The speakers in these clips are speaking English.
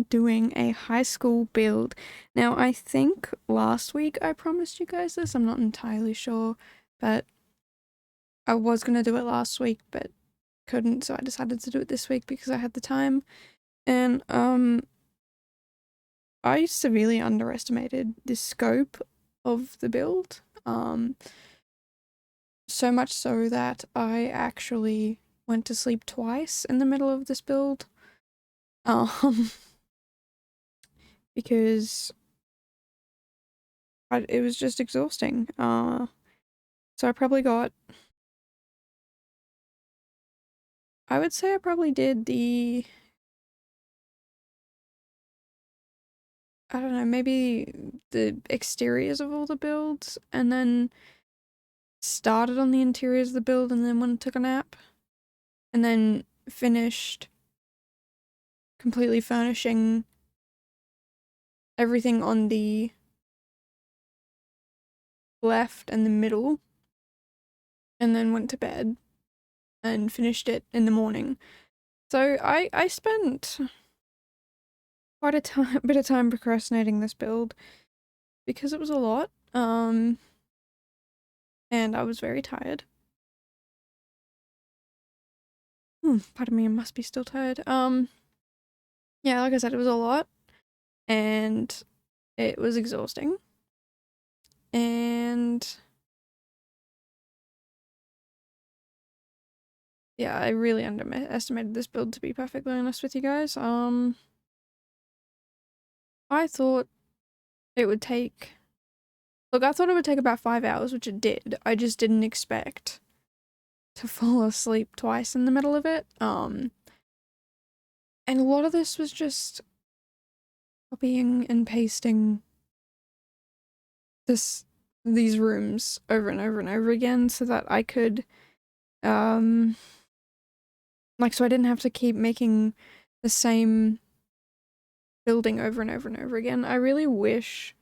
doing a high school build. Now, I think last week I promised you guys this. I'm not entirely sure, but I was going to do it last week, but couldn't, so I decided to do it this week because I had the time. And, I severely underestimated the scope of the build. So much so that I actually went to sleep twice in the middle of this build. Because it was just exhausting. So I probably got, I would say I probably did I don't know, maybe the exteriors of all the builds, and then started on the interiors of the build, and then went and took a nap, and then finished completely furnishing everything on the left and the middle, and then went to bed and finished it in the morning. So I spent quite a bit of time procrastinating this build because it was a lot, and I was very tired. Pardon me, I must be still tired. Yeah, like I said, it was a lot, and it was exhausting, and yeah, I really underestimated this build, to be perfectly honest with you guys. I thought it would take, look, I thought it would take about 5 hours, which it did. I just didn't expect to fall asleep twice in the middle of it. And a lot of this was just copying and pasting these rooms over and over and over again so that I could, like, so I didn't have to keep making the same building over and over and over again. I really wish,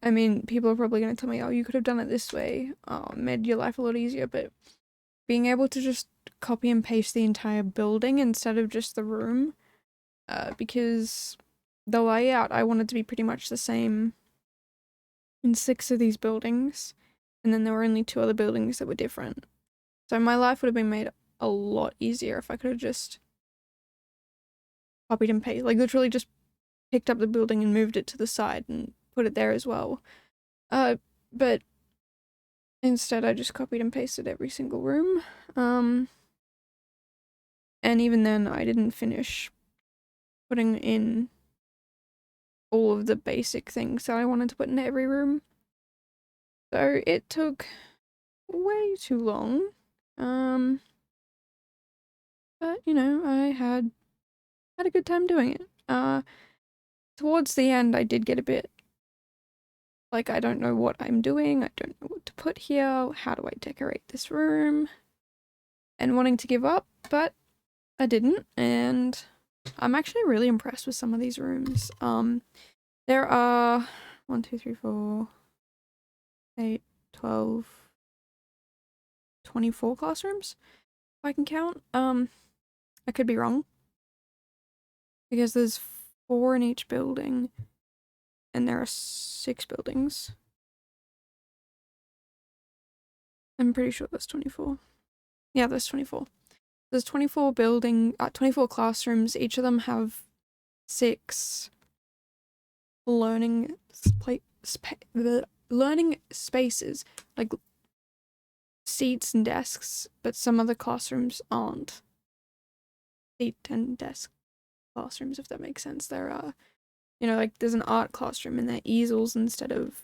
I mean, people are probably going to tell me, oh, you could have done it this way, made your life a lot easier, but being able to just copy and paste the entire building instead of just the room, because the layout I wanted to be pretty much the same in 6 of these buildings, and then there were only 2 other buildings that were different. So my life would have been made a lot easier if I could have just copied and pasted, like literally just picked up the building and moved it to the side and put it there as well. But instead I just copied and pasted every single room. And even then I didn't finish putting in all of the basic things that I wanted to put in every room. So it took way too long. But you know, I had a good time doing it. Towards the end I did get a bit like, I don't know what I'm doing, I don't know what to put here, how do I decorate this room, and wanting to give up, but I didn't, and I'm actually really impressed with some of these rooms. There are 1, 2, 3, 4, 8, 12, 24 classrooms, if I can count. I could be wrong, because there's 4 in each building, and there are 6 buildings. I'm pretty sure there's 24. Yeah, there's 24. There's 24 classrooms. Each of them have 6 learning spaces, like seats and desks, but some of the classrooms aren't seat and desk classrooms, if that makes sense. There are, you know, like there's an art classroom and they're easels instead of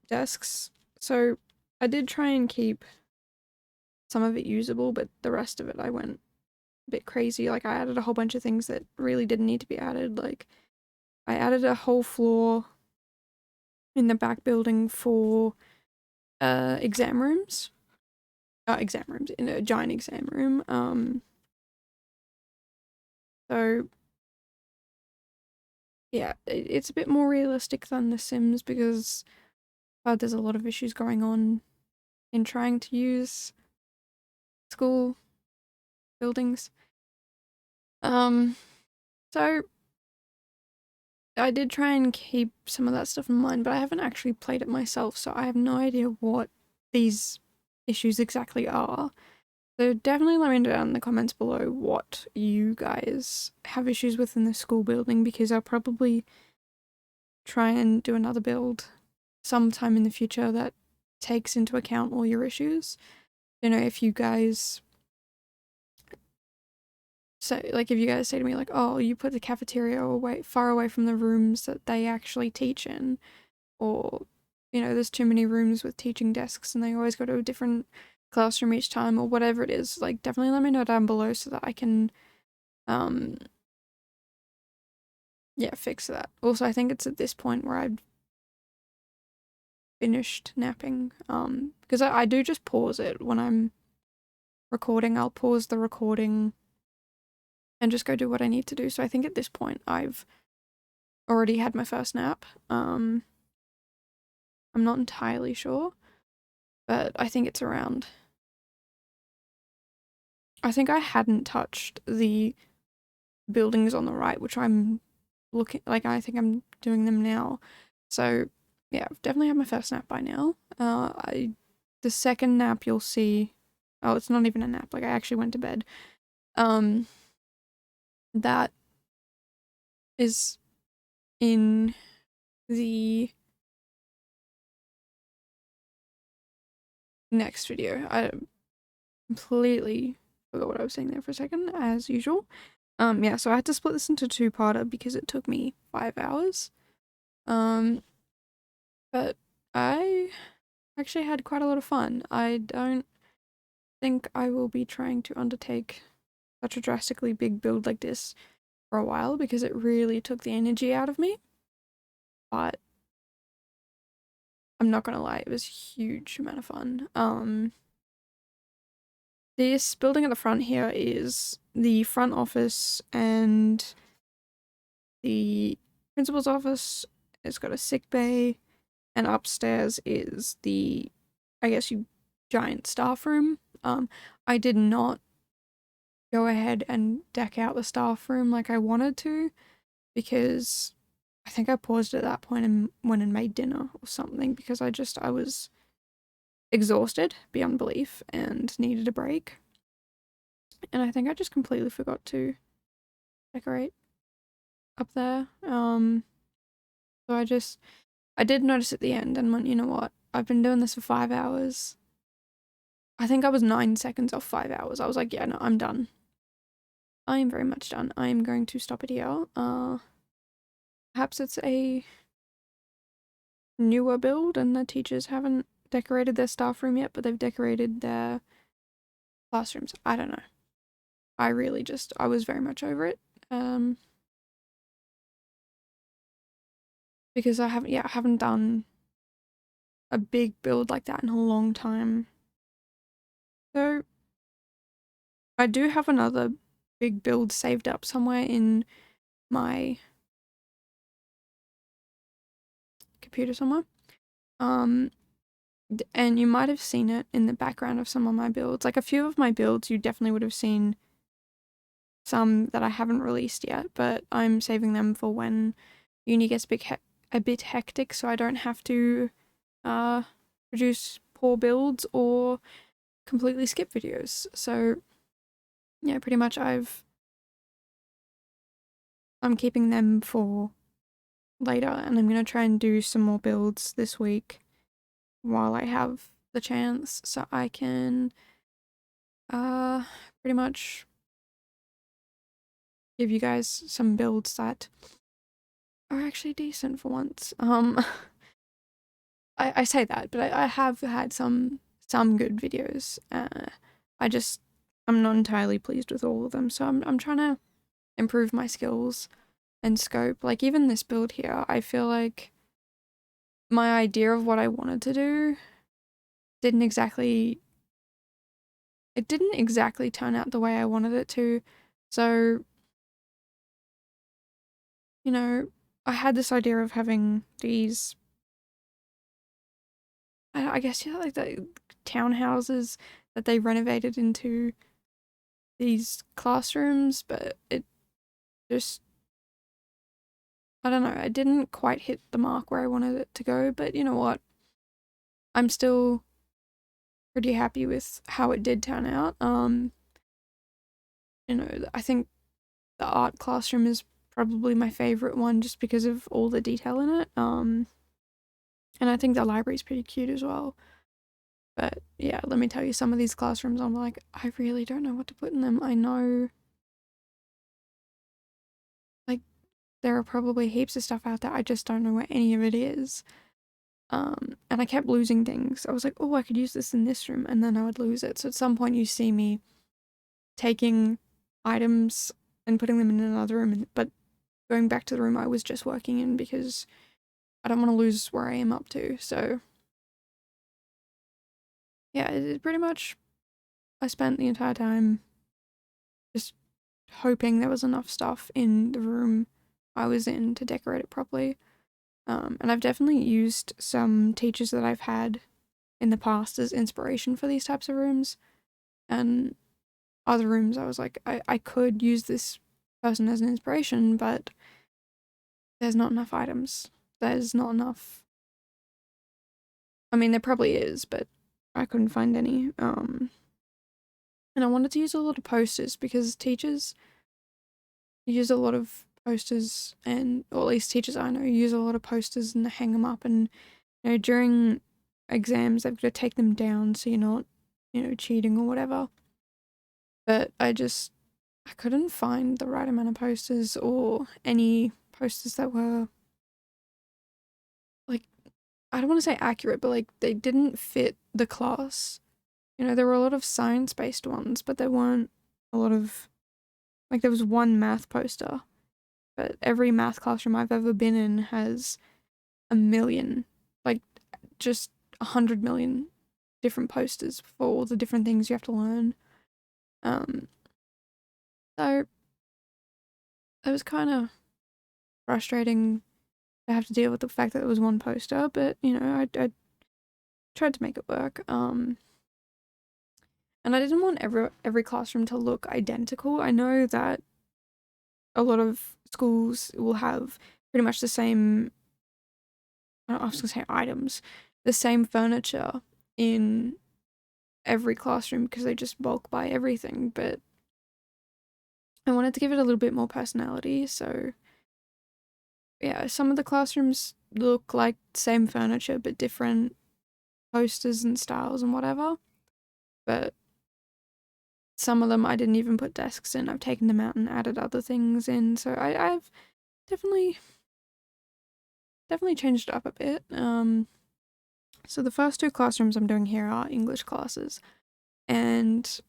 desks. So I did try and keep some of it usable, but the rest of it I went a bit crazy. Like, I added a whole bunch of things that really didn't need to be added. Like, I added a whole floor in the back building for exam rooms. Exam rooms, in a giant exam room. So yeah, it's a bit more realistic than The Sims because there's a lot of issues going on in trying to use school buildings. So I did try and keep some of that stuff in mind, but I haven't actually played it myself, so I have no idea what these issues exactly are. So definitely let me know down in the comments below what you guys have issues with in the school building, because I'll probably try and do another build sometime in the future that takes into account all your issues. You know, if you guys say, like, if you guys say to me, like, oh, you put the cafeteria far away from the rooms that they actually teach in, or, you know, there's too many rooms with teaching desks and they always go to a different classroom each time, or whatever it is, like, definitely let me know down below so that I can, yeah, fix that. Also, I think it's at this point where I've finished napping, because I do just pause it when I'm recording. I'll pause the recording and just go do what I need to do. So I think at this point I've already had my first nap. I'm not entirely sure, but I think it's around. I think I hadn't touched the buildings on the right, which I'm looking, like, I think I'm doing them now. So yeah, I've definitely had my first nap by now. The second nap you'll see, oh, it's not even a nap, like I actually went to bed. That is in the next video. I completely forgot what I was saying there for a second, as usual. Yeah, so I had to split this into two-parter because it took me 5 hours. But I actually had quite a lot of fun. I don't think I will be trying to undertake such a drastically big build like this for a while because it really took the energy out of me. But I'm not gonna lie, it was a huge amount of fun. This building at the front here is the front office and the principal's office. It's got a sick bay, and upstairs is the, I guess, giant staff room. I did not go ahead and deck out the staff room like I wanted to because I think I paused at that point and went and made dinner or something because I was exhausted beyond belief and needed a break. And I think I just completely forgot to decorate up there. So I did notice at the end and went, you know what? I've been doing this for 5 hours. I think I was 9 seconds off 5 hours. I was like, yeah, no, I'm done. I am very much done. I am going to stop it here. Perhaps it's a newer build and the teachers haven't decorated their staff room yet, but they've decorated their classrooms. I don't know. I was very much over it. Because I haven't done a big build like that in a long time. So I do have another big build saved up somewhere in my computer somewhere. And you might have seen it in the background of some of my builds. Like a few of my builds, you definitely would have seen some that I haven't released yet, but I'm saving them for when uni gets a bit hectic, so I don't have to produce poor builds or completely skip videos. So yeah, pretty much I'm keeping them for later, and I'm gonna try and do some more builds this week while I have the chance, so I can pretty much give you guys some builds that are actually decent for once. I say that, but I have had some good videos. I'm not entirely pleased with all of them, so I'm trying to improve my skills and scope. Like even this build here, I feel like my idea of what I wanted to do didn't exactly turn out the way I wanted it to. So, you know, I had this idea of having these, I guess, yeah, like the townhouses that they renovated into these classrooms, but it just, I don't know, I didn't quite hit the mark where I wanted it to go, but you know what? I'm still pretty happy with how it did turn out. You know, I think the art classroom is probably my favorite one just because of all the detail in it. And I think the library's pretty cute as well. But yeah, let me tell you, some of these classrooms, I'm like, I really don't know what to put in them. I know, like, there are probably heaps of stuff out there. I just don't know where any of it is. And I kept losing things. I was like, oh, I could use this in this room, and then I would lose it. So at some point, you see me taking items and putting them in another room, but going back to the room I was just working in because I don't want to lose where I am up to. So yeah, it pretty much, I spent the entire time just hoping there was enough stuff in the room I was in to decorate it properly. And I've definitely used some teachers that I've had in the past as inspiration for these types of rooms. And other rooms I was like, I could use this person as an inspiration, but there's not enough items. There's not enough. I mean, there probably is, but I couldn't find any. And I wanted to use a lot of posters because teachers use a lot of posters, and or at least teachers I know use a lot of posters and hang them up, and you know, during exams they've got to take them down so you're not, you know, cheating or whatever. But I couldn't find the right amount of posters or any posters that were like, I don't want to say accurate, but like they didn't fit the class. You know, there were a lot of science-based ones, but there weren't a lot of, like, there was one math poster, but every math classroom I've ever been in has a million, like, just 100 million different posters for all the different things you have to learn. So it was kind of frustrating to have to deal with the fact that it was one poster, but you know, I tried to make it work. And I didn't want every classroom to look identical. I know that a lot of schools will have pretty much the same, I was gonna say items, the same furniture in every classroom because they just bulk buy everything, but I wanted to give it a little bit more personality, so yeah, some of the classrooms look like same furniture but different posters and styles and whatever, but some of them I didn't even put desks in. I've taken them out and added other things in, so I've definitely changed it up a bit. So the first two classrooms I'm doing here are English classes, and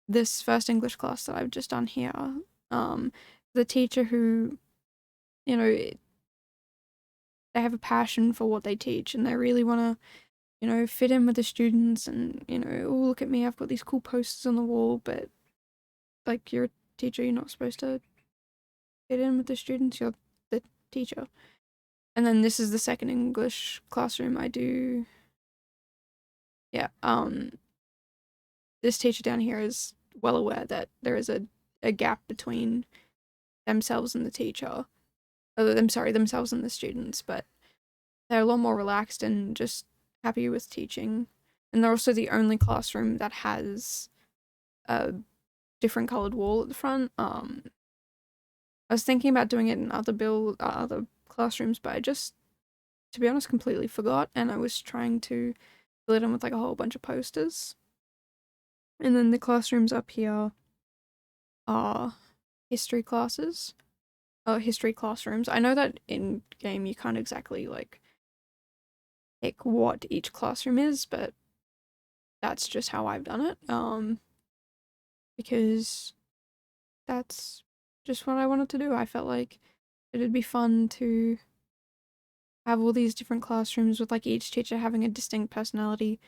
this first English class that I've just done here, the teacher who, you know, they have a passion for what they teach and they really want to, you know, fit in with the students and, you know, oh, look at me, I've got these cool posters on the wall, but like, you're a teacher, you're not supposed to fit in with the students, you're the teacher. And then this is the second English classroom I do. Yeah, this teacher down here is well aware that there is a gap between themselves and the teacher. I'm sorry, themselves and the students, but they're a lot more relaxed and just happy with teaching. And they're also the only classroom that has a different colored wall at the front. I was thinking about doing it in other classrooms, but I just, to be honest, completely forgot, and I was trying to fill it in with like a whole bunch of posters. And then the classrooms up here are history classes. History classrooms. I know that in game you can't exactly like pick what each classroom is, but that's just how I've done it. Because that's just what I wanted to do. I felt like it'd be fun to have all these different classrooms with like each teacher having a distinct personality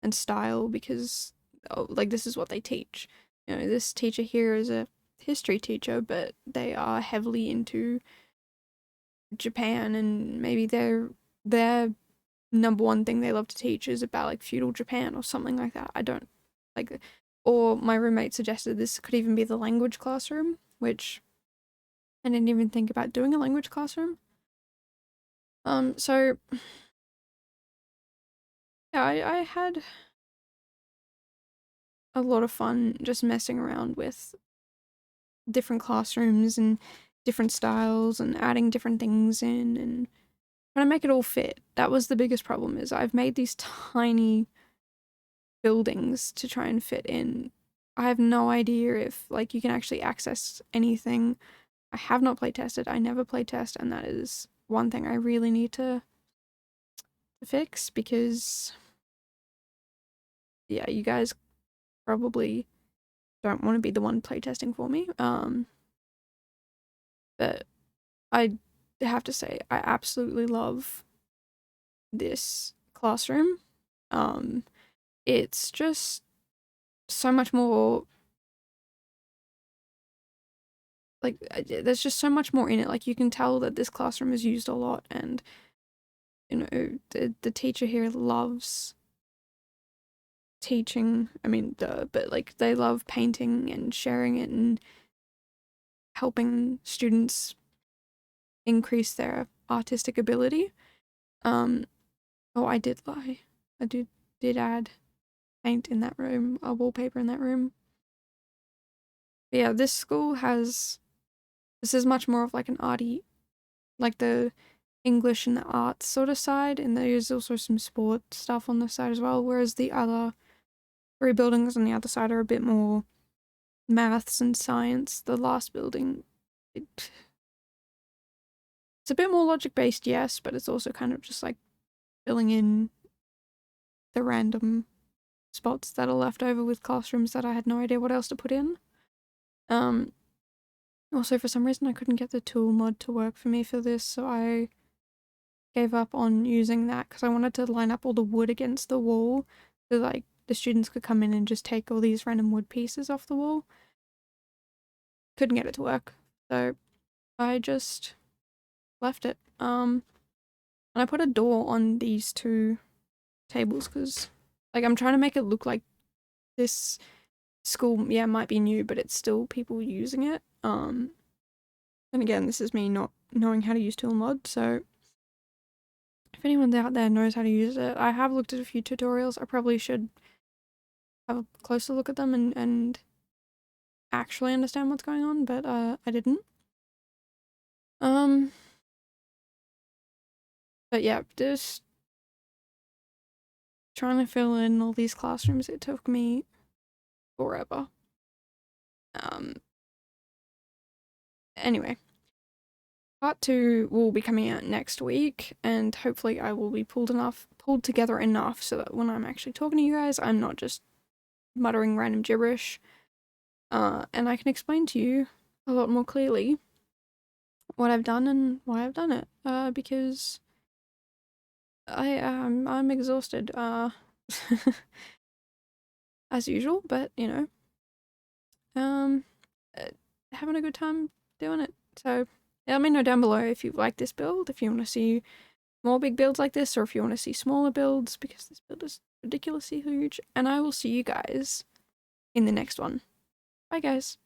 and style because, oh, like, this is what they teach. You know, this teacher here is a history teacher, but they are heavily into Japan, and maybe their number one thing they love to teach is about like feudal Japan or something like that. I don't like, Or my roommate suggested this could even be the language classroom, which I didn't even think about doing a language classroom. So yeah, I had a lot of fun just messing around with different classrooms and different styles and adding different things in and trying to make it all fit. That was the biggest problem, is I've made these tiny buildings to try and fit in. I have no idea if like you can actually access anything. I have not play tested. I never play test, and that is one thing I really need to fix, because yeah, you guys probably don't want to be the one playtesting for me. But I have to say, I absolutely love this classroom. It's just so much more, like, there's just so much more in it. Like, you can tell that this classroom is used a lot, and, you know, the teacher here loves teaching. I mean, but like, they love painting and sharing it and helping students increase their artistic ability. Oh, I did lie. I did add paint in that room, a wallpaper in that room. But yeah, this is much more of like an arty, like the English and the arts sort of side, and there's also some sport stuff on the side as well, whereas the other 3 buildings on the other side are a bit more maths and science. The last building, it's a bit more logic based, yes, but it's also kind of just like filling in the random spots that are left over with classrooms that I had no idea what else to put in. Also, for some reason I couldn't get the tool mod to work for me for this, so I gave up on using that because I wanted to line up all the wood against the wall so like the students could come in and just take all these random wood pieces off the wall. Couldn't get it to work, so I just left it. And I put a door on these 2 tables because, like, I'm trying to make it look like this school, yeah, might be new, but it's still people using it. And again, this is me not knowing how to use tool mod, so if anyone out there knows how to use it, I have looked at a few tutorials. I probably should have a closer look at them and actually understand what's going on, but I didn't. But yeah, just trying to fill in all these classrooms, it took me forever. Anyway, part 2 will be coming out next week, and hopefully I will be pulled together enough so that when I'm actually talking to you guys, I'm not just muttering random gibberish. And I can explain to you a lot more clearly what I've done and why I've done it. Because I'm exhausted. As usual, but you know, uh, having a good time doing it. So let me know down below if you like this build, if you want to see more big builds like this, or if you want to see smaller builds, because this build is ridiculously huge. And I will see you guys in the next one. Bye, guys.